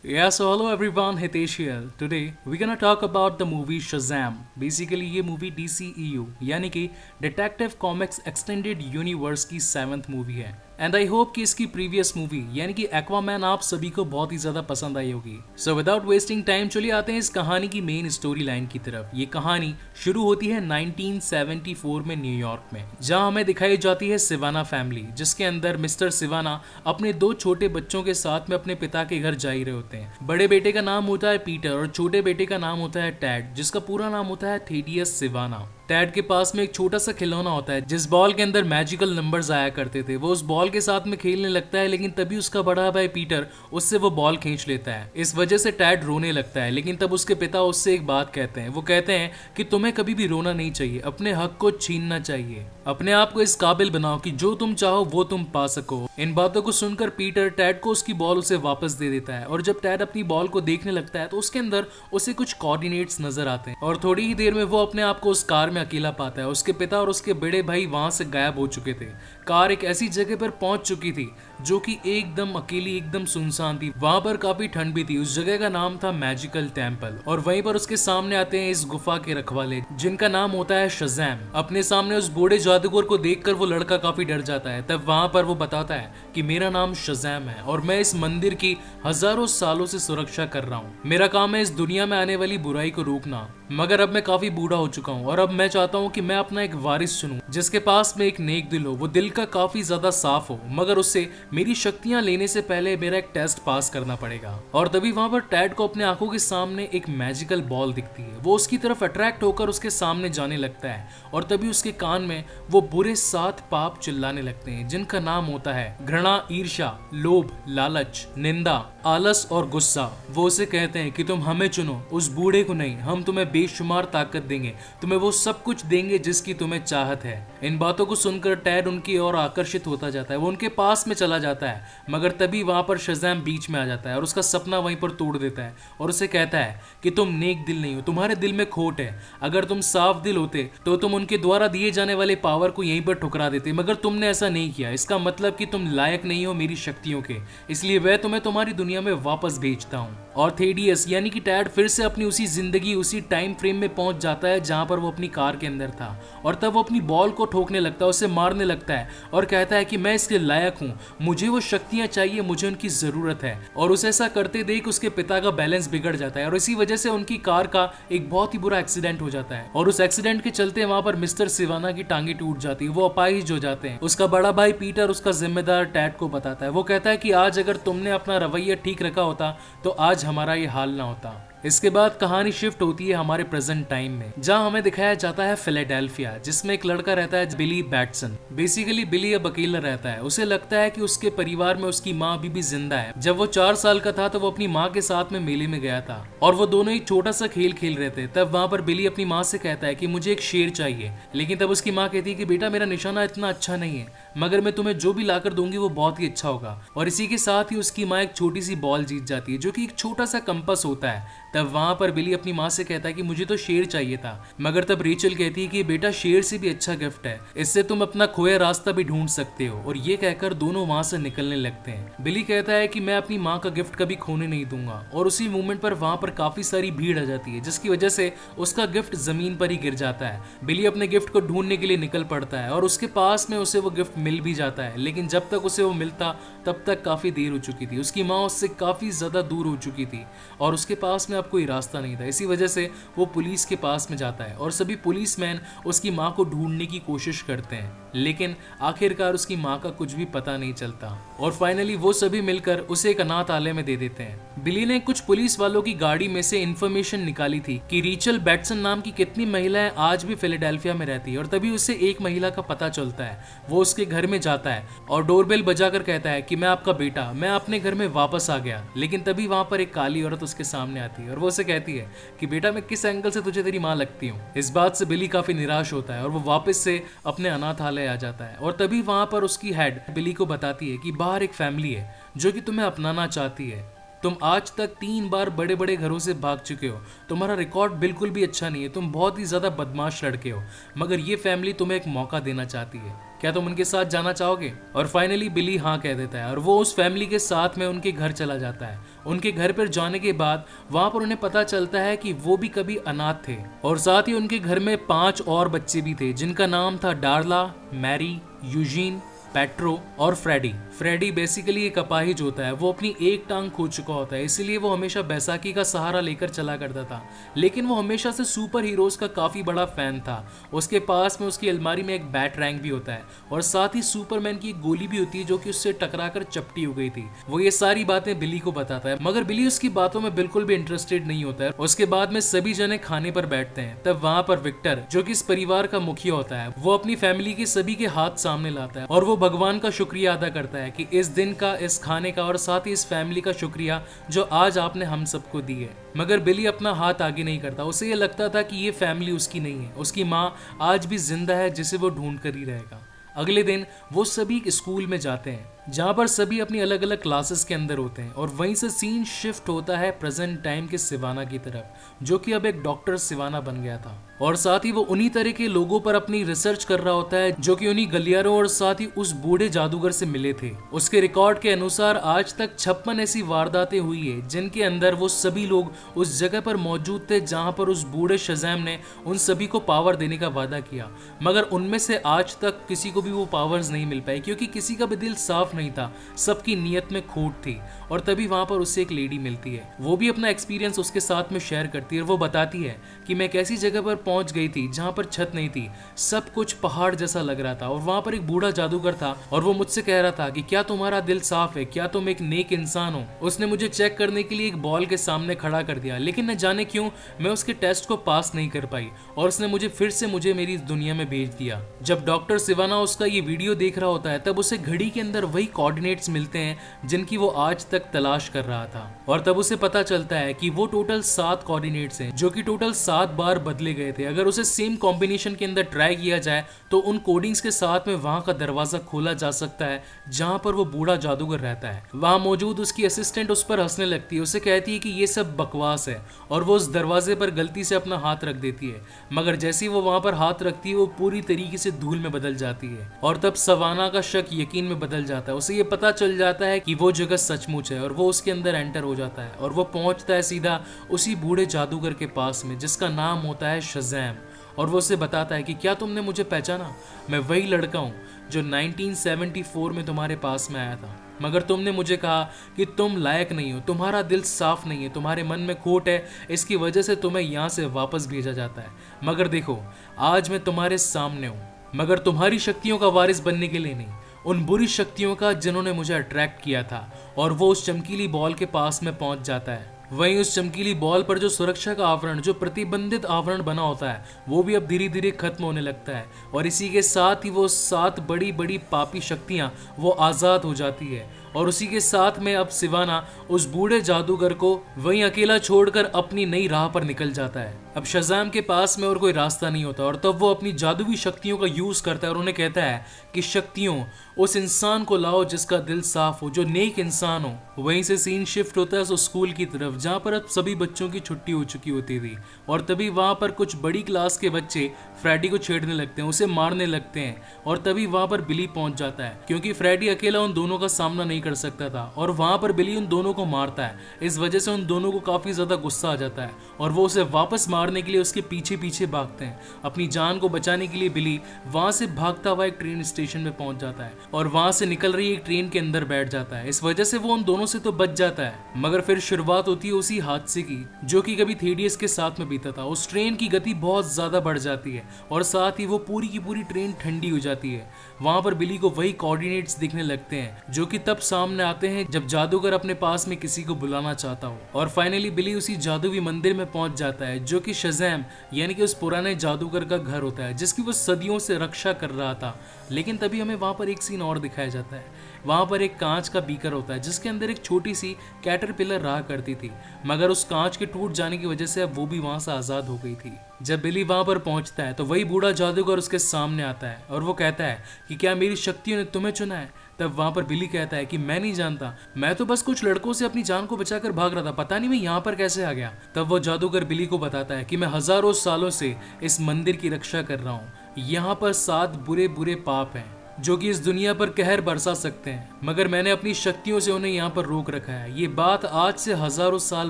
Yeah, so hello everyone, Hitesh here. Today we're gonna talk about the movie Shazam. Basically ये movie DCEU यानी कि detective comics extended universe की 7th movie है and I hope कि इसकी previous movie यानी कि Aquaman आप सभी को बहुत ही ज्यादा पसंद आई होगी। सो विदाउट वेस्टिंग टाइम चलिए आते हैं इस कहानी की मेन स्टोरी लाइन की तरफ। ये कहानी शुरू होती है 1974 में न्यूयॉर्क में, जहां हमें दिखाई जाती है सिवाना फैमिली, जिसके अंदर मिस्टर सिवाना अपने 2 छोटे बच्चों के साथ में अपने पिता के घर जा ही रहे होते हैं। बड़े बेटे का नाम होता है पीटर और छोटे बेटे का नाम होता है टैड, जिसका पूरा नाम होता है थेडियस सिवाना। टैड के पास में एक छोटा सा खिलौना होता है जिस बॉल के अंदर मैजिकल नंबर्स आया करते थे। वो उस बॉल के साथ में खेलने लगता है, लेकिन तभी उसका बड़ा भाई पीटर उससे वो बॉल खींच लेता है। इस वजह से टैड रोने लगता है, लेकिन तब उसके पिता उससे एक बात कहते हैं। वो कहते हैं कि तुम्हें कभी भी रोना नहीं चाहिए, अपने हक को छीनना चाहिए, अपने आप को इस काबिल बनाओ कि जो तुम चाहो वो तुम पा सको। इन बातों को सुनकर पीटर टैड को उसकी बॉल उसे वापस दे देता है और जब टैड अपनी बॉल को देखने लगता है तो उसके अंदर उसे कुछ कोऑर्डिनेट्स नजर आते हैं और थोड़ी ही देर में वो अपने आप को उस कार में अकेला पाता है। उसके पिता और उसके बड़े भाई वहां से गायब हो चुके थे। कार एक ऐसी जगह पर पहुंच चुकी थी जो कि एकदम अकेली, एकदम सुनसान थी। वहां पर काफी ठंड भी थी। उस जगह का नाम था मैजिकल टेम्पल और वहीं पर उसके सामने आते हैं इस गुफा के रखवाले जिनका नाम होता है शज़ैम। अपने सामने उस बूढ़े जादूगर को देखकर वो लड़का काफी डर जाता है। तब वहां पर वो बताता है कि मेरा नाम शज़ैम है और मैं इस मंदिर की हजारों सालों से सुरक्षा कर रहा हूँ। मेरा काम है इस दुनिया में आने वाली बुराई को रोकना, मगर अब मैं काफी बूढ़ा हो चुका हूँ और अब मैं चाहता हूँ कि मैं अपना एक वारिस चुनूं जिसके पास में एक नेक दिल हो। वो दिल का काफी ज्यादा साफ हो, मगर उससे मेरी शक्तियां लेने से पहले मेरा एक टेस्ट पास करना पड़ेगा। और तभी वहां पर टैड को अपने आंखों के सामने एक मैजिकल बॉल दिखती है। वो उसकी तरफ अट्रैक्ट होकर उसके सामने जाने लगता है और तभी उसके कान में वो बुरे 7 पाप चिल्लाने लगते हैं जिनका नाम होता है घृणा, ईर्ष्या, लोभ, लालच, निंदा, आलस और गुस्सा। वो उसे कहते हैं कि तुम हमें चुनो, उस बूढ़े को नहीं। हम तुम्हें बेशुमार ताकत देंगे, तुम्हें वो सब कुछ देंगे जिसकी तुम्हें चाहत है। इन बातों को सुनकर टैड उनकी ओर आकर्षित होता जाता है। वो उनके पास में चला जाता है, मगर तभी वहां पर शज़ैम बीच में आ जाता है और उसका सपना वहीं पर तोड़ देता है और उसे कहता है कि तुम नेक दिल नहीं हो, तुम्हारे दिल में खोट है। अगर तुम साफ दिल होते तो तुम उनके द्वारा दिए जाने वाले पावर को यहीं पर ठुकरा देते, मगर तुमने ऐसा नहीं किया। इसका मतलब कि तुम लायक नहीं हो मेरी शक्तियों के, इसलिए वह तुम्हें तुम्हारी दुनिया में वापस भेजता हूँ। और थेडियस यानी कि टैड फिर से अपनी उसी जिंदगी, उसी टाइम फ्रेम में पहुंच जाता है जहां पर वो अपनी कार के अंदर था और तब वो अपनी बॉल को ठोकने लगता है, उसे मारने लगता है और कहता है कि मैं इसके लायक हूं, मुझे वो शक्तियां चाहिए, मुझे उनकी जरूरत है। और उसे ऐसा करते देख उसके पिता का बैलेंस बिगड़ जाता है और इसी वजह से उनकी कार का एक बहुत ही बुरा एक्सीडेंट हो जाता है और उस एक्सीडेंट के चलते वहां पर मिस्टर सिवाना की टांगे टूट जाती है, वो अपाहिज हो जाते हैं। उसका बड़ा भाई पीटर उसका जिम्मेदार टैड को बताता है। वो कहता है कि आज अगर तुमने अपना रवैया ठीक रखा होता तो आज हमारा ये हाल ना होता। इसके बाद कहानी शिफ्ट होती है हमारे प्रेजेंट टाइम में, जहां हमें दिखाया जाता है फिलाडेल्फिया, जिसमें एक लड़का रहता है बिली बैटसन। बेसिकली बिली अब अकेला रहता है। उसे लगता है कि उसके परिवार में उसकी माँ अभी भी जिंदा है। जब वो 4 साल का था तो वो अपनी माँ के साथ में मेले में गया था और वो दोनों एक छोटा सा खेल खेल रहे थे। तब वहां पर बिली अपनी माँ से कहता है कि मुझे एक शेर चाहिए, लेकिन तब उसकी माँ कहती है कि बेटा मेरा निशाना इतना अच्छा नहीं है, मगर मैं तुम्हें जो भी लाकर दूंगी वो बहुत ही अच्छा होगा। और इसी के साथ ही उसकी माँ एक छोटी सी बॉल जीत जाती है जो कि एक छोटा सा कंपास होता है। तब वहां पर बिली अपनी माँ से कहता है कि मुझे तो शेर चाहिए था, मगर तब रेचल कहती है कि बेटा शेर से भी अच्छा गिफ्ट है, इससे तुम अपना खोया रास्ता भी ढूंढ सकते हो। और ये कहकर दोनों वहां से निकलने लगते हैं। बिली कहता है कि मैं अपनी माँ का गिफ्ट कभी खोने नहीं दूंगा और उसी मोमेंट पर वहां पर काफी सारी भीड़ आ जाती है जिसकी वजह से उसका गिफ्ट जमीन पर ही गिर जाता है। बिली अपने गिफ्ट को ढूंढने के लिए निकल पड़ता है और उसके पास में उसे वो गिफ्ट मिल भी जाता है, लेकिन जब तक उसे वो मिलता तब तक काफी देर हो चुकी थी। उसकी माँ उससे काफी ज्यादा दूर हो चुकी थी और उसके पास में अब कोई रास्ता नहीं था। इसी वजह से वो पुलिस के पास में जाता है और सभी पुलिसमैन उसकी माँ को ढूंढने की कोशिश करते हैं, लेकिन आखिरकार उसकी माँ का कुछ भी पता नहीं चलता और फाइनली वो सभी मिलकर उसे एक अनाथालय में दे देते हैं। बिली ने कुछ पुलिस वालों की गाड़ी में से इंफॉर्मेशन निकाली थी कि रेचल बैटसन नाम की कितनी महिलाएं आज भी फिलाडेल्फिया में रहती है और तभी उसे एक महिला का पता चलता है। वो उसके घर में जाता है और डोरबेल बजाकर कहता है कि मैं आपका बेटा, मैं अपने घर में वापस आ गया। लेकिन तभी वहां पर एक काली औरत उसके सामने आती है और वो उसे कहती है कि बेटा मैं किस एंगल से तुझे तेरी माँ लगती हूँ। इस बात से बिली काफी निराश होता है और वो वापस से अपने अनाथालय आ जाता है और तभी वहां पर उसकी हेड बिली को बताती है कि बाहर एक फैमिली है जो कि तुम्हें अपनाना चाहती है। तुम आज तक 3 बार बड़े बड़े घरों से भाग चुके हो, तुम्हारा रिकॉर्ड बिल्कुल भी अच्छा नहीं है, तुम बहुत ही ज़्यादा बदमाश लड़के हो, मगर ये फैमिली तुम्हें एक मौका देना चाहती है, क्या तुम उनके साथ जाना चाहोगे? और फाइनली बिली हाँ कह देता है और वो उस फैमिली के साथ में उनके घर चला जाता है। उनके घर पर जाने के बाद वहां पर उन्हें पता चलता है कि वो भी कभी अनाथ थे और साथ ही उनके घर में 5 और बच्चे भी थे जिनका नाम था डार्ला, मैरी, यूजीन, पेट्रो और फ्रेडी। फ्रेडी बेसिकली एक अपाहिज होता है, वो अपनी एक टांग खो चुका होता है, इसीलिए वो हमेशा बैसाखी का सहारा लेकर चला करता था। लेकिन वो हमेशा से सुपर हीरोज का काफी बड़ा फैन था। उसके पास में उसकी अलमारी में एक बैट रैंक भी होता है और साथ ही सुपरमैन की एक गोली भी होती है जो कि उससे टकरा कर चपटी हो गई थी। वो ये सारी बातें बिली को बताता है, मगर बिली उसकी बातों में बिल्कुल भी इंटरेस्टेड नहीं होता है। उसके बाद में सभी जने खाने पर बैठते हैं, तब वहां पर विक्टर जो कि इस परिवार का मुखिया होता है, वो अपनी फैमिली के सभी के हाथ सामने लाता है और वो भगवान का शुक्रिया अदा करता है कि इस दिन का, इस खाने का और साथ ही इस फैमिली का शुक्रिया जो आज आपने हम सबको दी है। मगर बिली अपना हाथ आगे नहीं करता, उसे ये लगता था कि ये फैमिली उसकी नहीं है, उसकी माँ आज भी जिंदा है जिसे वो ढूंढ कर ही रहेगा। अगले दिन वो सभी स्कूल में जाते हैं जहाँ पर सभी अपनी अलग अलग क्लासेस के अंदर होते हैं और वहीं से सीन शिफ्ट होता है प्रेजेंट टाइम के सिवाना की तरफ, जो कि अब एक डॉक्टर सिवाना बन गया था और साथ ही वो उन्हीं तरह के लोगों पर अपनी रिसर्च कर रहा होता है जो कि उन्हीं गलियारों और साथ ही उस बूढ़े जादूगर से मिले थे। उसके रिकॉर्ड के अनुसार आज तक 56 ऐसी वारदातें हुई है जिनके अंदर वो सभी लोग उस जगह पर मौजूद थे जहां पर उस बूढ़े शज़ैम ने उन सभी को पावर देने का वादा किया, मगर उनमें से आज तक किसी को भी वो पावर्स नहीं मिल पाई क्योंकि किसी का भी दिल साफ नहीं था, सबकी नीयत में खोट थी। और तभी वहां पर उससे एक लेडी मिलती है, वो भी अपना एक्सपीरियंस उसके साथ में शेयर करती है और वो बताती है कि मैं एक ऐसी जगह पर पहुंच गई थी जहां पर छत नहीं थी, सब कुछ पहाड़ जैसा लग रहा था और वहां पर एक बूढ़ा जादूगर था और वो मुझसे कह रहा था कि क्या तुम्हारा दिल साफ है, क्या तुम एक नेक इंसान हो। उसने मुझे चेक करने के लिए एक बॉल के सामने खड़ा कर दिया, लेकिन न जाने क्यों मैं उसके टेस्ट को पास नहीं कर पाई और उसने मुझे फिर से मेरी दुनिया में भेज दिया। जब डॉक्टर सिवाना उसका ये वीडियो देख रहा होता है तब उसे घड़ी के अंदर वही कोऑर्डिनेट्स मिलते हैं जिनकी वो आज तक तलाश कर रहा था और तब उसे पता चलता है कि वो टोटल 7 कोऑर्डिनेट्स हैं जो कि टोटल 7 बार बदले गए थे। अगर उसे सेम कॉम्बिनेशन के अंदर ट्राई किया जाए तो उन कोडिंग्स के साथ में वहां का दरवाजा खोला जा सकता है जहां पर वो बूढ़ा जादूगर रहता है। वहां मौजूद उसकी असिस्टेंट उस पर हंसने लगती है, उसे कहती है कि ये सब बकवास है और वो उस दरवाजे पर गलती से अपना हाथ रख देती है, मगर जैसे ही वो वहां पर हाथ रखती है वो पूरी तरीके से धूल में बदल जाती है और तब सवाना का शक यकीन में बदल जाता है। उसे ये पता चल जाता है कि वो जगह सचमुच है और वो उसके अंदर एंटर हो जाता है और वो पहुंचता है सीधा उसी बूढ़े जादूगर के पास में जिसका नाम होता है शज़ैम और वो उसे बताता है कि क्या तुमने मुझे पहचाना, मैं वही लड़का हूँ जो 1974 में तुम्हारे पास में आया था, मगर तुमने मुझे कहा कि तुम लायक नहीं हो, तुम्हारा दिल साफ नहीं है, तुम्हारे मन में खोट है, इसकी वजह से तुम्हें यहाँ से वापस भेजा जाता है। मगर देखो आज मैं तुम्हारे सामने हूँ, मगर तुम्हारी शक्तियों का वारिस बनने के लिए नहीं, उन बुरी शक्तियों का जिन्होंने मुझे अट्रैक्ट किया था। और वो उस चमकीली बॉल के पास में पहुंच जाता है। वहीं उस चमकीली बॉल पर जो सुरक्षा का आवरण, जो प्रतिबंधित आवरण बना होता है, वो भी अब धीरे धीरे खत्म होने लगता है और इसी के साथ ही वो 7 बड़ी बड़ी पापी शक्तियां वो आज़ाद हो जाती है और उसी के साथ में अब सिवाना उस बूढ़े जादूगर को वहीं अकेला छोड़कर अपनी नई राह पर निकल जाता है। अब शज़ाम के पास में और कोई रास्ता नहीं होता और तब वो अपनी जादुई शक्तियों का यूज करता है और उन्हें कहता है कि शक्तियों उस इंसान को लाओ जिसका दिल साफ हो, जो नेक इंसान हो। वहीं से सीन शिफ्ट होता है उस स्कूल की तरफ जहाँ पर अब सभी बच्चों की छुट्टी हो चुकी होती थी और तभी वहाँ पर कुछ बड़ी क्लास के बच्चे फ्रेडी को छेड़ने लगते हैं, उसे मारने लगते हैं और तभी वहाँ पर बिली पहुंच जाता है क्योंकि फ्रेडी अकेला उन दोनों का सामना नहीं कर सकता था और वहाँ पर बिली उन दोनों को मारता है। इस वजह से उन दोनों को काफी ज्यादा गुस्सा आ जाता है और वो उसे वापस मारने के लिए उसके पीछे पीछे भागते हैं। अपनी जान को बचाने के लिए बिली वहां से भागता हुआ एक ट्रेन स्टेशन में पहुंच जाता है और वहां से निकल रही एक ट्रेन के अंदर बैठ जाता है। इस वजह से वो उन दोनों से तो बच जाता है, मगर फिर शुरुआत होती है उसी हादसे की जो कि कभी थेडियस के साथ में बीता था। उस ट्रेन की गति बहुत ज्यादा बढ़ जाती है और साथ ही वो पूरी की पूरी ट्रेन ठंडी हो जाती है। वहां पर बिली को वही कोऑर्डिनेट्स दिखने लगते हैं जो कि तब सामने आते हैं जब जादूगर अपने पास में किसी को बुलाना चाहता हो और फाइनली बिली उसी जादुई मंदिर में पहुंच जाता है जो कि शज़ैम यानी कि उस पुराने जादूगर का घर होता है जिसकी वो सदियों से रक्षा कर रहा था। लेकिन तभी हमें वहां पर एक सीन और दिखाया जाता है। वहां पर एक कांच का बीकर होता है जिसके अंदर एक छोटी सी कैटरपिलर रहा करती थी, मगर उस कांच के टूट जाने की वजह से अब वो भी वहां से आजाद हो गई थी। जब बिली वहां पर पहुंचता है तो वही बूढ़ा जादूगर उसके सामने आता है और वो कहता है कि क्या मेरी शक्तियों ने तुम्हें चुना है? तब वहां पर बिली कहता है कि मैं नहीं जानता, मैं तो बस कुछ लड़कों से अपनी जान को बचाकर भाग रहा था, पता नहीं मैं यहाँ पर कैसे आ गया। तब वो जादूगर बिली को बताता है कि मैं हजारों सालों से इस मंदिर की रक्षा कर रहा हूँ। यहाँ पर 7 बुरे बुरे पाप हैं जो कि इस दुनिया पर कहर बरसा सकते हैं, मगर मैंने अपनी शक्तियों से उन्हें यहाँ पर रोक रखा है। ये बात आज से हजारों साल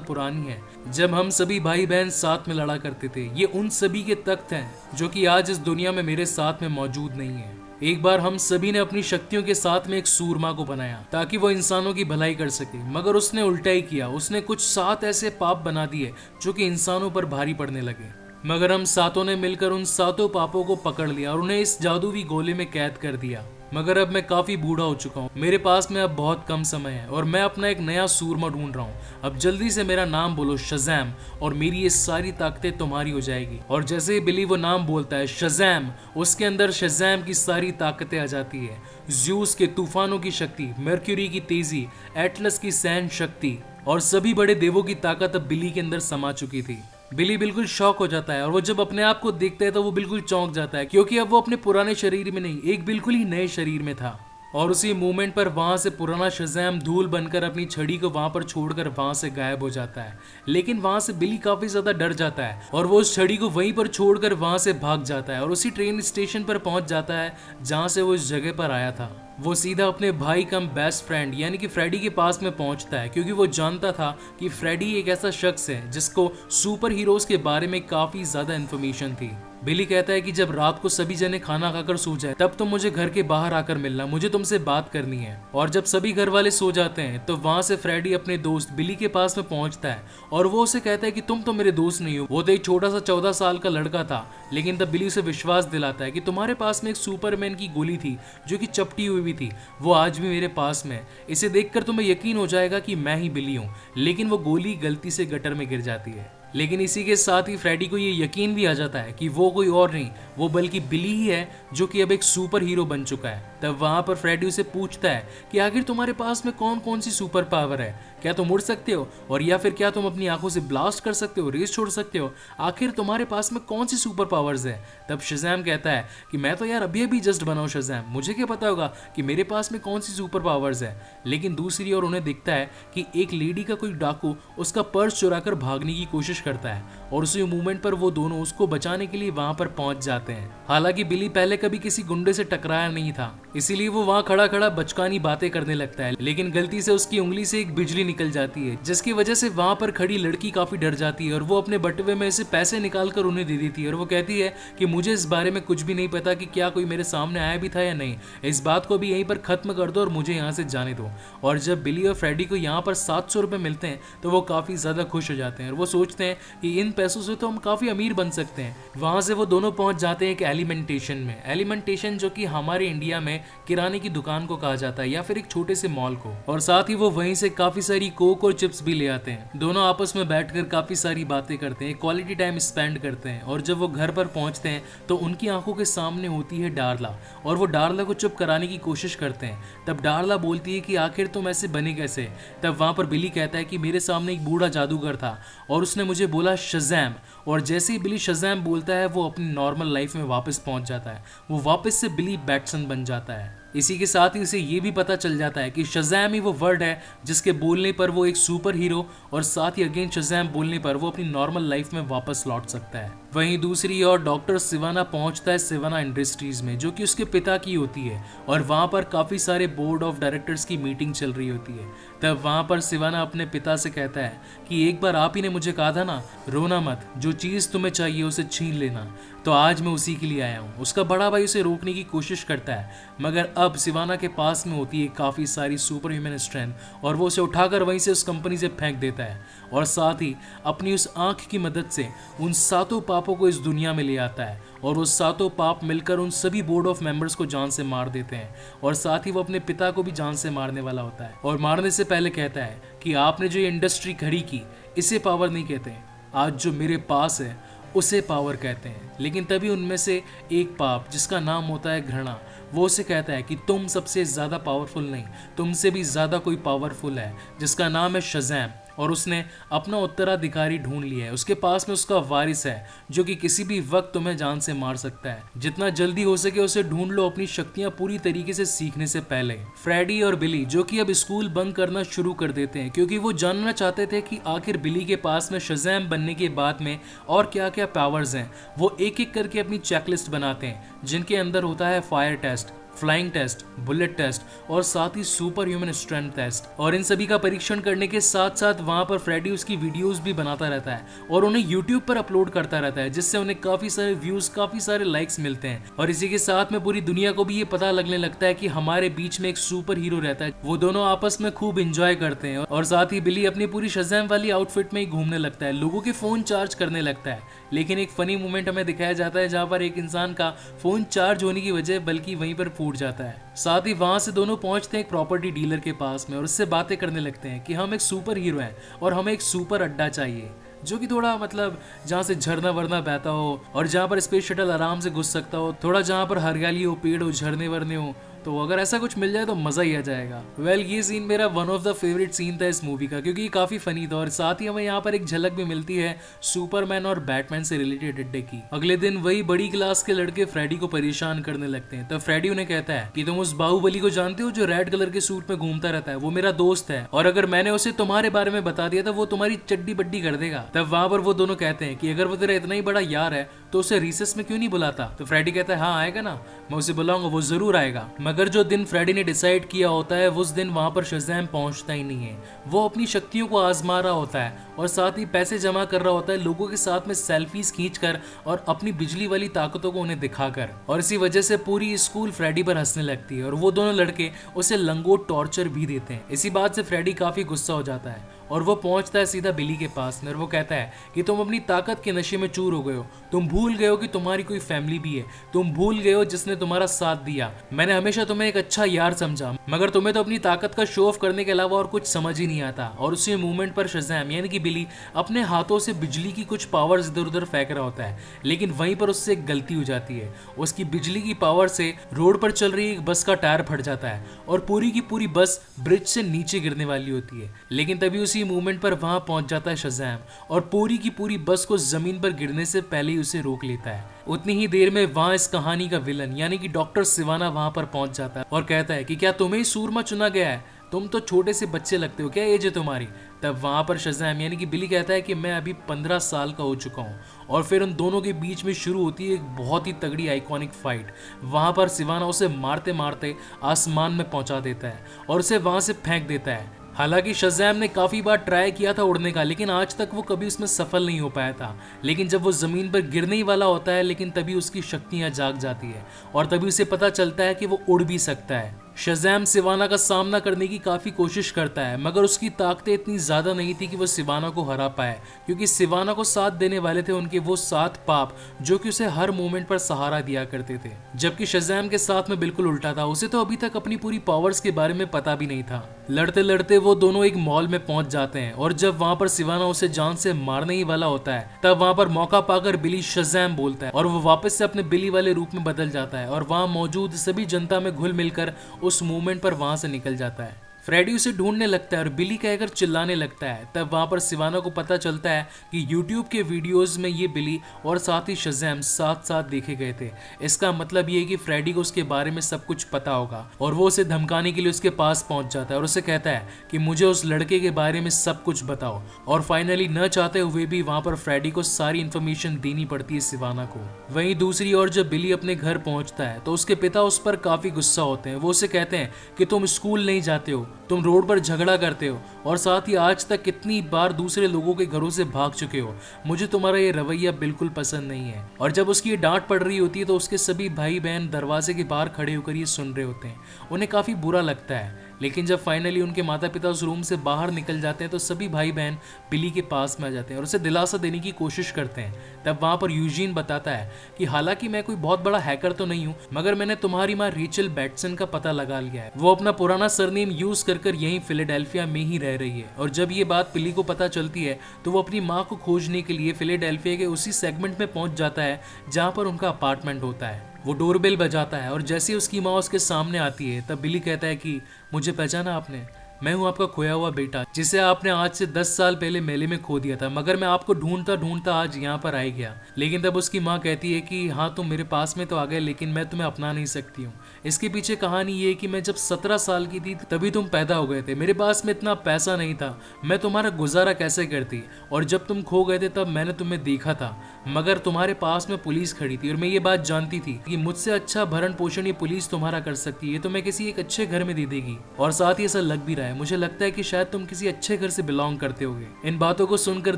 पुरानी है, जब हम सभी भाई बहन साथ में लड़ा करते थे। ये उन सभी के तख्त हैं जो कि आज इस दुनिया में मेरे साथ में मौजूद नहीं है। एक बार हम सभी ने अपनी शक्तियों के साथ में एक सूरमा को बनाया ताकि वो इंसानों की भलाई कर सके, मगर उसने उल्टा ही किया। उसने कुछ 7 ऐसे पाप बना दिए जो कि इंसानों पर भारी पड़ने लगे, मगर हम सातों ने मिलकर उन 7 पापों को पकड़ लिया और उन्हें इस जादुई गोले में कैद कर दिया। मगर अब मैं काफी बूढ़ा हो चुका हूँ, मेरे पास में अब बहुत कम समय है और मैं अपना एक नया सूरमा ढूंढ रहा हूँ। अब जल्दी से मेरा नाम बोलो शज़ैम, और मेरी ये सारी ताकतें तुम्हारी हो जाएगी। और जैसे ही बिली वो नाम बोलता है शज़ैम, उसके अंदर शज़ैम की सारी ताकतें आ जाती है। ज़्यूस के तूफानों की शक्ति, मर्क्यूरी की तेजी, एटलस की सहन शक्ति और सभी बड़े देवों की ताकत अब बिली के अंदर समा चुकी थी। बिली बिल्कुल शॉक हो जाता है और वो जब अपने आप को देखता है तो वो बिल्कुल चौंक जाता है, क्योंकि अब वो अपने पुराने शरीर में नहीं, एक बिल्कुल ही नए शरीर में था। और उसी मोमेंट पर वहां से पुराना शज़ैम धूल बनकर अपनी छड़ी को वहां पर छोड़कर वहां से गायब हो जाता है। लेकिन वहां से बिली काफी ज्यादा डर जाता है और वो उस छड़ी को वहीं पर छोड़कर वहां से भाग जाता है और उसी ट्रेन स्टेशन पर पहुंच जाता है जहां से वो इस जगह पर आया था। वो सीधा अपने भाई कम बेस्ट फ्रेंड यानी कि फ्रेडी के पास में पहुंचता है, क्योंकि वो जानता था कि फ्रेडी एक ऐसा शख्स है जिसको सुपर हीरोज के बारे में काफी ज्यादा इन्फॉर्मेशन थी। बिली कहता है कि जब रात को सभी जने खाना खाकर सो जाए तब तो मुझे घर के बाहर आकर मिलना, मुझे तुमसे बात करनी है। और जब सभी घर वाले सो जाते हैं तो वहां से फ्रेडी अपने दोस्त बिली के पास में पहुंचता है और वो उसे कहता है कि तुम तो मेरे दोस्त नहीं हो। वो तो एक छोटा सा 14 साल का लड़का था, लेकिन तब बिली उसे विश्वास दिलाता है कि तुम्हारे पास में एक सुपरमैन की गोली थी जो कि चपटी हुई भी थी, वो आज भी मेरे पास में। इसे देखकर तुम्हें यकीन हो जाएगा कि मैं ही बिली हूँ। लेकिन वो गोली गलती से गटर में गिर जाती है। लेकिन इसी के साथ ही फ्रेडी को ये यकीन भी आ जाता है कि वो कोई और नहीं, वो बल्कि बिली ही है जो कि अब एक सुपर हीरो बन चुका है। तब वहां पर फ्रेडी उसे पूछता है कि आखिर तुम्हारे पास में कौन कौन सी सुपर पावर है, क्या तुम उड़ सकते हो और या फिर क्या तुम अपनी आंखों से ब्लास्ट कर सकते हो, रेस छोड़ सकते हो, आखिर तुम्हारे पास में कौन सी सुपर पावर्स है। तब शज़ैम कहता है कि मैं तो यार अभी अभी जस्ट बना हूं शज़ैम, मुझे क्या पता होगा कि मेरे पास में कौन सी सुपर पावर्स है। लेकिन दूसरी ओर उन्हें दिखता है कि एक लेडी का कोई डाकू उसका पर्स चुराकर भागने की कोशिश करता है और उसी मूवमेंट पर वो दोनों उसको बचाने के लिए वहां पर पहुंच जाते हैं। हालांकि बिली पहले कभी किसी गुंडे से टकराया नहीं था, इसीलिए वो वहां खड़ा खड़ा बचकानी बातें करने लगता है। लेकिन गलती से उसकी उंगली से एक बिजली निकल जाती है, जिसकी वजह से वहां पर खड़ी लड़की काफी डर जाती है और वो अपने बटुए में से पैसे निकाल कर उन्हें दे देती है और वो कहती है कि मुझे इस बारे में कुछ भी नहीं पता कि क्या कोई मेरे सामने आया भी था या नहीं, इस बात को भी यहीं पर खत्म कर दो और मुझे यहाँ से जाने दो। और जब बिली और फ्रेडी को यहाँ पर 700 रुपए मिलते हैं तो वो काफी ज्यादा खुश हो जाते हैं और वो सोचते हैं कि इन पैसों से तो हम काफी अमीर बन सकते हैं। वहां से वो दोनों पहुंच जाते हैं एक एलिमेंटेशन में। एलिमेंटेशन जो कि हमारे इंडिया में किराने की दुकान को कहा जाता है या फिर एक छोटे से मॉल को, और साथ ही वो वहीं से काफी सारी कोक और चिप्स भी ले आते हैं। दोनों आपस में बैठकर काफी सारी बातें करते हैं, क्वालिटी टाइम स्पेंड करते हैं। और जब वो घर पर पहुंचते हैं तो उनकी आंखों के सामने होती है डार्ला और वो डार्ला को चुप कराने की कोशिश करते हैं। तब डार्ला बोलती है कि आखिर तुम ऐसे बने कैसे। तब वहां पर बिली कहता है कि मेरे सामने एक बूढ़ा जादूगर था और उसने मुझे बोला शज़ैम, और जैसे ही बिली शज़ैम बोलता है वो अपनी नॉर्मल लाइफ में वापस पहुंच जाता है, वो वापस से बिली बैटसन बन जाता है। इसी के साथ ही उसे ये भी पता चल जाता है कि शज़ैम ही वो वर्ड है जिसके बोलने पर वो एक सुपर हीरो और साथ ही अगेन शज़ैम बोलने पर वो अपनी नॉर्मल लाइफ में वापस लौट सकता है। वहीं दूसरी ओर डॉक्टर सिवाना पहुंचता है सिवाना इंडस्ट्रीज में, जो कि उसके पिता की होती है, और वहां पर काफी सारे बोर्ड ऑफ डायरेक्टर्स की मीटिंग चल रही होती है। तब वहां पर सिवाना अपने पिता से कहता है कि एक बार आप ही ने मुझे कहा था ना, रोना मत, जो चीज तुम्हें चाहिए उसे छीन लेना, तो आज मैं उसी के लिए आया हूँ। उसका बड़ा भाई उसे रोकने की कोशिश करता है, मगर अब सिवाना के पास में होती है काफी सारी सुपर ह्यूमन स्ट्रेंथ और वो उसे उठाकर वहीं से उस कंपनी से फेंक देता है और साथ ही अपनी उस आंख की मदद से उन 7 पापों को इस दुनिया में ले आता है और वो 7 पाप मिलकर उन सभी बोर्ड ऑफ मेंबर्स को जान से मार देते हैं। और साथ ही वो अपने पिता को भी जान से मारने वाला होता है और मारने से पहले कहता है कि आपने जो ये इंडस्ट्री खड़ी की इसे पावर नहीं कहते, आज जो मेरे पास है उसे पावर कहते हैं। लेकिन तभी उनमें से एक पाप जिसका नाम होता है घृणा, वो उसे कहता है कि तुम सबसे ज्यादा पावरफुल नहीं, तुमसे भी ज्यादा कोई पावरफुल है जिसका नाम है शज़ैम, और उसने अपना उत्तराधिकारी ढूंढ लिया है। उसके पास में उसका वारिस है जो कि किसी भी वक्त तुम्हें जान से मार सकता है। जितना जल्दी हो सके उसे ढूंढ लो अपनी शक्तियां पूरी तरीके से सीखने से पहले। फ्रेडी और बिली जो कि अब स्कूल बंक करना शुरू कर देते हैं क्योंकि वो जानना चाहते थे कि आखिर बिली के पास में शज़ैम बनने के बाद में और क्या क्या पावर्स हैं। वो एक एक करके अपनी चेकलिस्ट बनाते हैं जिनके अंदर होता है fire test, flying test, bullet test और साथ ही सुपर ह्यूमन स्ट्रेंथ टेस्ट। और इन सभी का परीक्षण करने के साथ साथ वहां पर फ्रेडी उसकी वीडियोस भी बनाता रहता है और उन्हें यूट्यूब पर अपलोड करता रहता है, जिससे उन्हें काफी सारे व्यूज, काफी सारे लाइक्स मिलते हैं। और इसी के साथ में पूरी दुनिया को भी ये पता लगने लगता है कि हमारे बीच में एक सुपर हीरो रहता है। वो दोनों आपस में खूब इंजॉय करते हैं और साथ ही बिली अपनी पूरी शज़ैम वाली आउटफिट में ही घूमने लगता है, लोगों के फोन चार्ज करने लगता है। लेकिन एक फनी मोमेंट हमें दिखाया जाता है जहां पर एक इंसान का फोन चार्ज होने की वजह बल्कि वहीं पर फूट जाता है। साथ ही वहां से दोनों पहुंचते हैं एक प्रॉपर्टी डीलर के पास में और उससे बातें करने लगते हैं कि हम एक सुपर हीरो हैं और हमें एक सुपर अड्डा चाहिए जो कि थोड़ा मतलब जहाँ से झरना वरना बहता हो और जहाँ पर स्पेस शटल आराम से घुस सकता हो, थोड़ा जहाँ पर हरियाली हो, पेड़ हो, झरने वरने हो। तो अगर ऐसा कुछ मिल जाए तो मजा ही आ जाएगा। ये सीन मेरा one of the favourite scene था इस मूवी का क्योंकि ये काफी फनी था और साथ ही हमें यहाँ पर एक झलक भी मिलती है सुपरमैन और बैटमैन से रिलेटेड अड्डे की। अगले दिन वही बड़ी क्लास के लड़के फ्रेडी को परेशान करने लगते हैं। तब फ्रेडी उन्हें कहता है कि तुम उस बाहुबली को जानते हो जो रेड कलर के सूट में घूमता रहता है, वो मेरा दोस्त है और अगर मैंने उसे तुम्हारे बारे में बता दिया तो वो तुम्हारी चड्डी बड्डी कर देगा। तब वहां पर वो दोनों कहते हैं कि अगर वो तेरा इतना ही बड़ा यार है तो उसे रिसेस में क्यों नहीं बुलाता। तो फ्रेडी कहता है हाँ आएगा ना, मैं उसे बुलाऊंगा, वो जरूर आएगा। मगर जो दिन फ्रेडी ने डिसाइड किया होता है उस दिन वहां पर शज़ैम पहुंचता ही नहीं है। वो अपनी शक्तियों को आजमा रहा होता है और साथ ही पैसे जमा कर रहा होता है लोगों के साथ में सेल्फीज खींचकर और अपनी बिजली वाली ताकतों को उन्हें दिखाकर। और इसी वजह से पूरी स्कूल फ्रेडी पर हंसने लगती है और वो दोनों लड़के उसे लंगोट टॉर्चर भी देते हैं। इसी बात से फ्रेडी काफी गुस्सा हो जाता है और वो पहुंचता है सीधा बिली के पास में और वो कहता है कि तुम अपनी ताकत के नशे में चूर हो गए हो, तुम भूल गए हो कि तुम्हारी कोई फैमिली भी है, तुम भूल गए हो जिसने तुम्हारा साथ दिया। मैंने हमेशा तुम्हें एक अच्छा यार समझा मगर तुम्हें तो अपनी ताकत का शो ऑफ करने के अलावा और कुछ समझ ही नहीं आता। और उसी मूवमेंट पर शज़ैम यानी कि बिली अपने हाथों से बिजली की कुछ पावर्स इधर उधर फेंक रहा होता है, लेकिन वहीं पर उससे एक गलती हो जाती है। उसकी बिजली की पावर से रोड पर चल रही एक बस का टायर फट जाता है और पूरी की पूरी बस ब्रिज से नीचे गिरने वाली होती है। लेकिन तभी उसी मूवमेंट पर वहां पहुंच जाता है शज़ैम और पूरी की पूरी बस को जमीन पर गिरने से पहले ही उसे रोक लेता है। उतनी ही देर में वहां इस कहानी का विलन यानी कि डॉक्टर सिवाना वहां पर पहुंच जाता है और कहता है कि क्या तुम्हें ही सूरमा चुना गया है, तुम तो छोटे से बच्चे लगते हो, क्या एज है तुम्हारी। तब वहां पर शज़ैम यानी कि बिली कहता है कि मैं अभी 15 साल का हो चुका हूं। और फिर उन दोनों के बीच में शुरू होती है एक बहुत ही तगड़ी आइकॉनिक फाइट। वहां पर सिवाना उसे मारते मारते आसमान में पहुंचा देता है और उसे वहां से फेंक देता है। हालांकि शज़ैम ने काफी बार ट्राई किया था उड़ने का, लेकिन आज तक वो कभी उसमें सफल नहीं हो पाया था। लेकिन जब वो जमीन पर गिरने ही वाला होता है लेकिन तभी उसकी शक्तियां जाग जाती है और तभी उसे पता चलता है कि वो उड़ भी सकता है। शज़ैम सिवाना का सामना करने की काफी कोशिश करता है मगर उसकी ताकतें इतनी ज्यादा नहीं थी कि वो सिवाना को हरा पाए, क्योंकि सिवाना को साथ देने वाले थे उनके वो 7 पाप जो कि उसे हर मोमेंट पर सहारा दिया करते थे। जबकि शज़ैम के साथ में बिल्कुल उल्टा था, उसे तो अभी तक अपनी पूरी पावर्स के बारे में पता भी नहीं था। लड़ते लड़ते वो दोनों एक मॉल में पहुंच जाते हैं और जब वहां पर सिवाना उसे जान से मारने ही वाला होता है तब वहां पर मौका पाकर बिली शज़ैम बोलता है और वो वापस से अपने बिली वाले रूप में बदल जाता है और वहां मौजूद सभी जनता में घुल मिलकर उस मूवमेंट पर वहां से निकल जाता है। फ्रेडी उसे ढूंढने लगता है और बिली कहकर चिल्लाने लगता है। तब वहां पर सिवाना को पता चलता है कि YouTube के वीडियोस में ये बिली और साथ ही शज़ैम साथ साथ देखे गए थे। इसका मतलब ये है कि फ्रेडी को उसके बारे में सब कुछ पता होगा और वो उसे धमकाने के लिए उसके पास पहुंच जाता है और उसे कहता है कि मुझे उस लड़के के बारे में सब कुछ बताओ। और फाइनली न चाहते हुए भी वहां पर फ्रेडी को सारी इन्फॉर्मेशन देनी पड़ती है सिवाना को। वहीं दूसरी ओर जब बिली अपने घर पहुंचता है तो उसके पिता उस पर काफी गुस्सा होते हैं। वो उसे कहते हैं कि तुम स्कूल नहीं जाते हो, तुम रोड पर झगड़ा करते हो और साथ ही आज तक कितनी बार दूसरे लोगों के घरों से भाग चुके हो, मुझे तुम्हारा ये रवैया बिल्कुल पसंद नहीं है। और जब उसकी ये डांट पड़ रही होती है तो उसके सभी भाई बहन दरवाजे के बाहर खड़े होकर ये सुन रहे होते हैं। उन्हें काफी बुरा लगता है, लेकिन जब फाइनली उनके माता पिता उस रूम से बाहर निकल जाते हैं तो सभी भाई बहन बिली के पास में आ जाते हैं और उसे दिलासा देने की कोशिश करते हैं। तब वहां पर यूजीन बताता है कि हालांकि मैं कोई बहुत बड़ा हैकर तो नहीं हूं मगर मैंने तुम्हारी माँ रेचल बैटसन का पता लगा लिया है। वो अपना पुराना सरनेम यूज कर यहीं फिलाडेल्फिया में ही रह रही है। और जब ये बात बिली को पता चलती है तो वो अपनी माँ को खोजने के लिए फिलाडेल्फिया के उसी सेगमेंट में पहुंच जाता है जहां पर उनका अपार्टमेंट होता है। वो डोरबेल बजाता है और जैसे ही उसकी माँ उसके सामने आती है तब बिली कहता है कि मुझे पहचाना आपने। मैं हूँ आपका खोया हुआ बेटा, जिसे आपने आज से 10 साल पहले मेले में खो दिया था, मगर मैं आपको ढूंढता ढूंढता आज यहाँ पर आ ही गया। लेकिन तब उसकी माँ कहती है कि हाँ तुम मेरे पास में तो आ गए, लेकिन मैं तुम्हें अपना नहीं सकती हूँ। इसके पीछे कहानी ये है कि मैं जब 17 साल की थी तभी तुम पैदा हो गए थे, मेरे पास में इतना पैसा नहीं था, मैं तुम्हारा गुजारा कैसे करती। और जब तुम खो गए थे तब मैंने तुम्हें देखा था, मगर तुम्हारे पास में पुलिस खड़ी थी और मैं ये बात जानती थी कि मुझसे अच्छा भरण पोषण ये पुलिस तुम्हारा कर सकती है, तो मैं किसी एक अच्छे घर में दे देगी। और साथ ही ऐसा लग भी रहा है, मुझे लगता है कि शायद तुम किसी अच्छे घर से बिलोंग करते होगे। इन बातों को सुनकर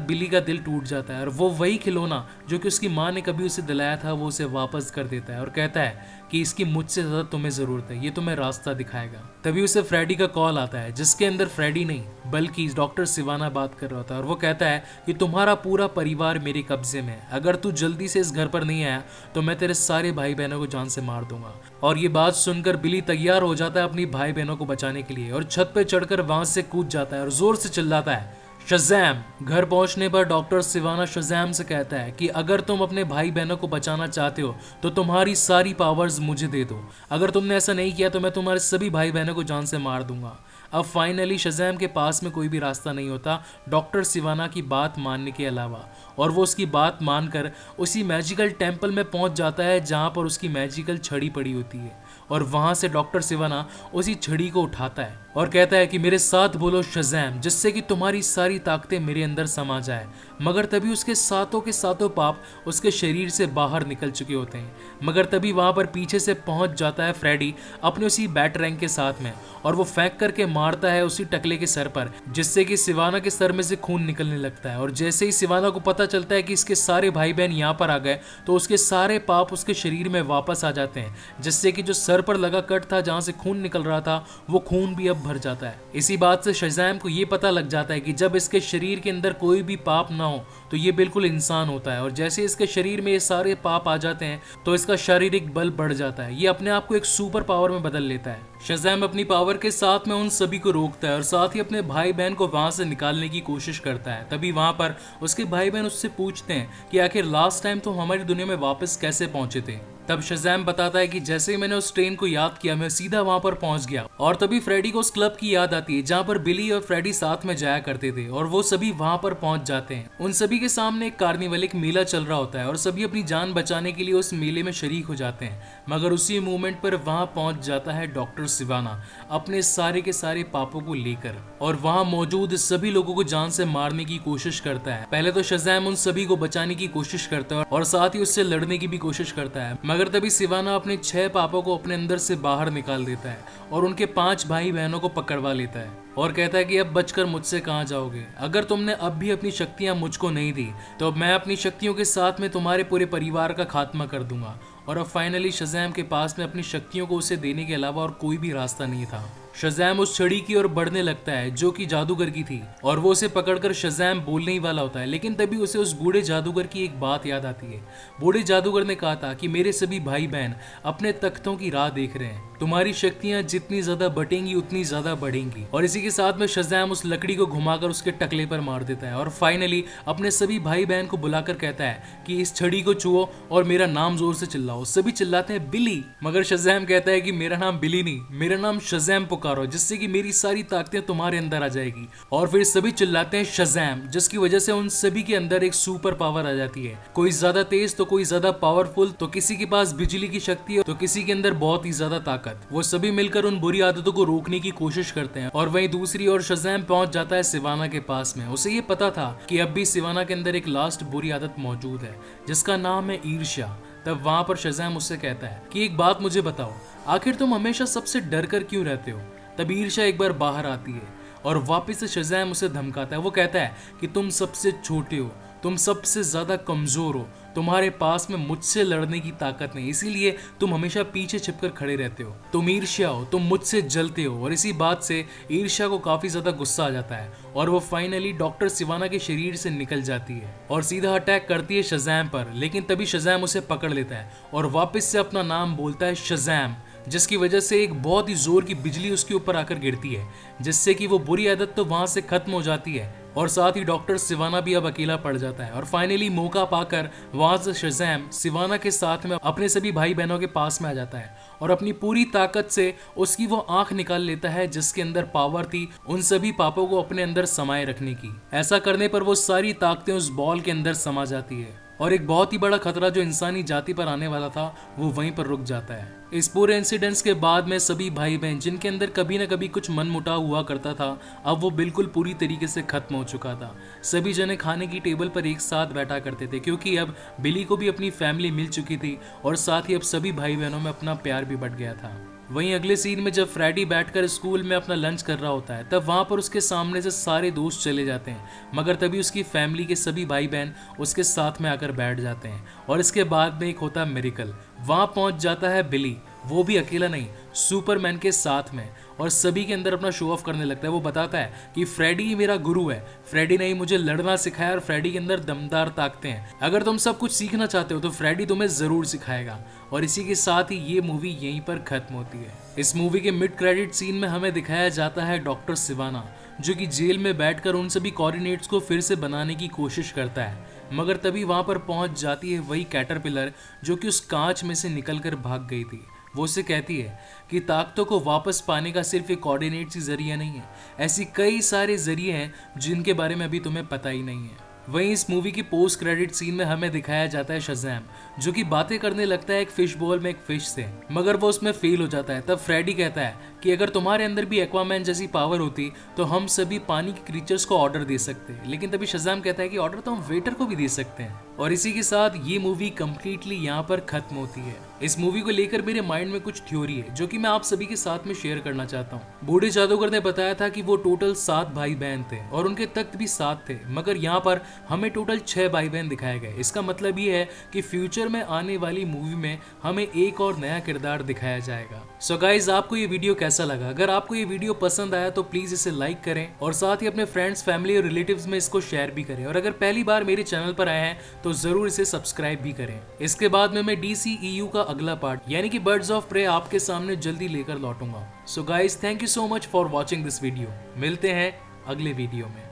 बिली का दिल टूट जाता है और वो वही खिलौना जो कि उसकी माँ ने कभी उसे दिलाया था वो उसे वापस कर देता है और कहता है कि इसकी मुझसे ज्यादा तुम्हें जरूरत है, ये तुम्हें रास्ता दिखाएगा। तभी उसे फ्रेडी का कॉल आता है, जिसके अंदर फ्रेडी नहीं बल्कि डॉक्टर सिवाना बात कर रहा होता है और वो कहता है कि तुम्हारा पूरा परिवार मेरे कब्जे में है, अगर तू जल्दी से इस घर पर नहीं आया तो मैं तेरे सारे भाई बहनों को जान से मार दूंगा। और ये बात सुनकर बिली तैयार हो जाता है अपनी भाई बहनों को बचाने के लिए और छत पे चढ़कर वहां से कूद जाता है और जोर से चिल्लाता है शज़ैम। घर पहुंचने पर डॉक्टर सिवाना शज़ैम से कहता है कि अगर तुम अपने भाई बहनों को बचाना चाहते हो तो तुम्हारी सारी पावर्स मुझे दे दो, अगर तुमने ऐसा नहीं किया तो मैं तुम्हारे सभी भाई बहनों को जान से मार दूंगा। अब फाइनली शज़ैम के पास में कोई भी रास्ता नहीं होता डॉक्टर सिवाना की बात मानने के अलावा, और वो उसकी बात मानकर उसी मैजिकल टेम्पल में पहुंच जाता है जहां पर उसकी मैजिकल छड़ी पड़ी होती है। और वहां से डॉक्टर सिवाना उसी छड़ी को उठाता है और कहता है कि मेरे साथ बोलो शज़ैम, जिससे कि तुम्हारी सारी ताकतें मेरे अंदर समा जाए। मगर तभी उसके सातों के सातों पाप उसके शरीर से बाहर निकल चुके होते हैं। मगर तभी वहां पर पीछे से पहुंच जाता है फ्रेडी अपने उसी बैट रैंक के साथ में, और वो फेंक करके मारता है उसी टकले के सर पर, जिससे कि सिवाना के सर में से खून निकलने लगता है। और जैसे ही सिवाना को पता चलता है कि इसके सारे भाई बहन यहाँ पर आ गए तो उसके सारे पाप उसके शरीर में वापस आ जाते हैं, जिससे कि जो सर पर लगा कट था जहां से खून निकल रहा था वो खून भी अब भर जाता है। इसी बात से शज़ैम को ये पता लग जाता है कि जब इसके शरीर के अंदर कोई भी पाप ना हो तो ये बिल्कुल इंसान होता है, और जैसे इसके शरीर में ये सारे पाप आ जाते हैं तो इसका शारीरिक बल बढ़ जाता है, ये अपने आप को एक सुपर पावर में बदल लेता है। शज़ैम अपनी पावर के साथ में उन सभी को रोकता है और साथ ही अपने भाई बहन को वहां से निकालने की कोशिश करता है। तभी वहां पर उसके भाई बहन उससे पूछते हैं कि आखिर लास्ट टाइम तो हमारी दुनिया में वापस कैसे पहुंचे थे। तब शज़ैम बताता है कि जैसे ही मैंने उस ट्रेन को याद किया मैं सीधा वहां पर पहुंच गया। और तभी फ्रेडी को उस क्लब की याद आती है जहां पर बिली और फ्रेडी साथ में जाया करते थे, और वो सभी वहां पर पहुंच जाते हैं। उन सभी के सामने एक कार्निवल, एक मेला चल रहा होता है और सभी अपनी जान बचाने के लिए उस मेले में शरीक हो जाते हैं। मगर उसी मोमेंट पर वहां पहुंच जाता है डॉक्टर सिवाना अपने सारे के सारे पापों को लेकर, और वहां मौजूद सभी लोगों को जान से मारने की कोशिश करता है। पहले तो शज़ैम उन सभी को बचाने की कोशिश करता है और साथ ही उससे लड़ने की भी कोशिश करता है, मगर तभी सिवाना अपने 6 पापों को अपने अंदर से बाहर निकाल देता है और उनके 5 भाई बहनों को पकड़वा लेता है और कहता है कि अब बचकर मुझसे कहाँ जाओगे, अगर तुमने अब भी अपनी शक्तियां मुझको नहीं दी तो अब मैं अपनी शक्तियों के साथ में तुम्हारे पूरे परिवार का खात्मा कर दूंगा। और अब फाइनली शज़ैम के पास में अपनी शक्तियों को उसे देने के अलावा और कोई भी रास्ता नहीं था। शज़ैम उस छड़ी की ओर बढ़ने लगता है जो कि जादूगर की थी, और वो उसे पकड़कर शज़ैम बोलने ही वाला होता है, लेकिन तभी उसे उस बूढ़े जादूगर की एक बात याद आती है। बूढ़े जादूगर ने कहा था कि मेरे सभी भाई बहन अपने तख्तों की राह देख रहे हैं, तुम्हारी शक्तियां जितनी ज्यादा बटेंगी उतनी ज्यादा बढ़ेंगी। और इसी के साथ में शज़ैम उस लकड़ी को घुमाकर उसके टकले पर मार देता है और फाइनली अपने सभी भाई बहन को बुलाकर कहता है कि इस छड़ी को छुओ और मेरा नाम जोर से चिल्लाओ। सभी चिल्लाते हैं बिली, मगर शज़ैम कहता है कि मेरा नाम बिली नहीं, मेरा नाम शज़ैम पुकारो, जिससे कि मेरी सारी ताकतें तुम्हारे अंदर आ जाएगी। और फिर सभी चिल्लाते हैं शज़ैम, जिसकी वजह से उन सभी के अंदर एक सुपर पावर आ जाती है, कोई ज्यादा तेज तो कोई ज्यादा पावरफुल, तो किसी के पास बिजली की शक्ति है तो किसी के अंदर बहुत ही ज्यादा ताकत। वो सभी मिलकर उन बुरी आदतों को रोकने की कोशिश करते हैं। और वहीं दूसरी ओर शज़ैम पहुंच जाता है सिवाना के पास में। उसे ये पता था कि अब भी सिवाना के अंदर एक लास्ट बुरी आदत मौजूद है जिसका नाम है ईर्ष्या। तब वहां पर शज़ैम उससे कहता है कि एक बात मुझे बताओ, आखिर तुम हमेशा सबसे डर कर क्यों रहते हो। तब ईर्ष्या एक बार बाहर आती है और वापस से शज़ैम उसे धमकाता है। वो कहता है कि तुम सबसे छोटे हो, तुम सबसे ज्यादा कमजोर हो, तुम्हारे पास में मुझसे लड़ने की ताकत नहीं, इसीलिए तुम हमेशा पीछे छिपकर खड़े रहते हो, तुम ईर्ष्या हो, तुम मुझसे जलते हो। और इसी बात से ईर्ष्या को काफी ज्यादा गुस्सा आ जाता है और वो फाइनली डॉक्टर सिवाना के शरीर से निकल जाती है और सीधा अटैक करती है शज़ैम पर। लेकिन तभी शज़ैम उसे पकड़ लेता है और वापस से अपना नाम बोलता है शज़ैम, जिसकी वजह से एक बहुत ही जोर की बिजली उसके ऊपर आकर गिरती है, जिससे कि वो बुरी आदत तो वहां से खत्म हो जाती है। और साथ ही डॉक्टर सिवाना भी अब अकेला पड़ जाता है और फाइनली मौका पाकर वहां से शज़ैम सिवाना के साथ में अपने सभी भाई बहनों के पास में आ जाता है और अपनी पूरी ताकत से उसकी वो आंख निकाल लेता है जिसके अंदर पावर थी उन सभी पापों को अपने अंदर समाये रखने की। ऐसा करने पर वो सारी ताकतें उस बॉल के अंदर समा जाती है और एक बहुत ही बड़ा खतरा जो इंसानी जाति पर आने वाला था वो वहीं पर रुक जाता है। इस पूरे इंसिडेंट्स के बाद में सभी भाई बहन जिनके अंदर कभी न कभी कुछ मनमुटाव हुआ करता था अब वो बिल्कुल पूरी तरीके से खत्म हो चुका था। सभी जने खाने की टेबल पर एक साथ बैठा करते थे क्योंकि अब बिली को भी अपनी फैमिली मिल चुकी थी और साथ ही अब सभी भाई बहनों में अपना प्यार भी बढ़ गया था। वहीं अगले सीन में जब फ्रेडी बैठकर स्कूल में अपना लंच कर रहा होता है तब वहां पर उसके सामने से सारे दोस्त चले जाते हैं मगर तभी उसकी फैमिली के सभी भाई बहन उसके साथ में आकर बैठ जाते हैं और इसके बाद में एक होता है मिरेकल। वहां पहुंच जाता है बिली, वो भी अकेला नहीं सुपरमैन के साथ में, और सभी के अंदर अपना शो ऑफ करने लगता है। वो बताता है कि फ्रेडी मेरा गुरु है, फ्रेडी ने ही मुझे लड़ना सिखाया और फ्रेडी के अंदर दमदार ताकतें हैं। अगर तुम सब कुछ सीखना चाहते हो तो फ्रेडी तुम्हें जरूर सिखाएगा। और इसी के साथ ही ये मूवी यहीं पर खत्म होती है। इस मूवी के मिड क्रेडिट सीन में हमें दिखाया जाता है डॉक्टर सिवाना जो कि जेल में बैठकर उन सभी कोऑर्डिनेट्स को फिर से बनाने की कोशिश करता है मगर तभी वहां पर पहुंच जाती है वही कैटरपिलर जो कि उस कांच में से निकलकर भाग गई थी। वो उसे कहती है कि ताकतों को वापस पाने का सिर्फ एक कोऑर्डिनेट्स ही जरिया नहीं है, ऐसी कई सारे जरिए हैं जिनके बारे में अभी तुम्हें पता ही नहीं है। वहीं इस मूवी की पोस्ट क्रेडिट सीन में हमें दिखाया जाता है शज़ैम जो कि बातें करने लगता है एक फिश बॉल में एक फिश से मगर वो उसमें फेल हो जाता है। तब फ्रेडी कहता है कि अगर तुम्हारे अंदर भी एक्वामैन जैसी पावर होती तो हम सभी पानी के क्रीचर्स को ऑर्डर दे सकते, लेकिन तभी शज़ैम कहता है कि ऑर्डर तो हम वेटर को भी दे सकते हैं। और इसी के साथ ये मूवी कंप्लीटली यहाँ पर खत्म होती है। इस मूवी को लेकर मेरे माइंड में कुछ थ्योरी है जो कि मैं आप सभी के साथ में शेयर करना चाहता हूँ। बूढ़े जादूगर ने बताया था कि वो टोटल 7 भाई बहन थे और उनके तख्त भी 7 थे मगर यहाँ पर हमें टोटल 6 भाई बहन दिखाए गए। इसका मतलब ये है कि फ्यूचर में आने वाली मूवी में हमें एक और नया किरदार दिखाया जाएगा। सो गाइज आपको ये वीडियो कैसा लगा? अगर आपको ये वीडियो पसंद आया तो प्लीज इसे लाइक करें और साथ ही अपने फ्रेंड्स, फैमिली और रिलेटिव्स में इसको शेयर भी करें और अगर पहली बार मेरे चैनल पर आए हैं तो जरूर इसे सब्सक्राइब भी करें। इसके बाद में मैं DCEU का अगला पार्ट यानी कि बर्ड्स ऑफ प्रे आपके सामने जल्दी लेकर लौटूंगा। So guys thank you so much for watching this video. मिलते हैं अगले वीडियो में।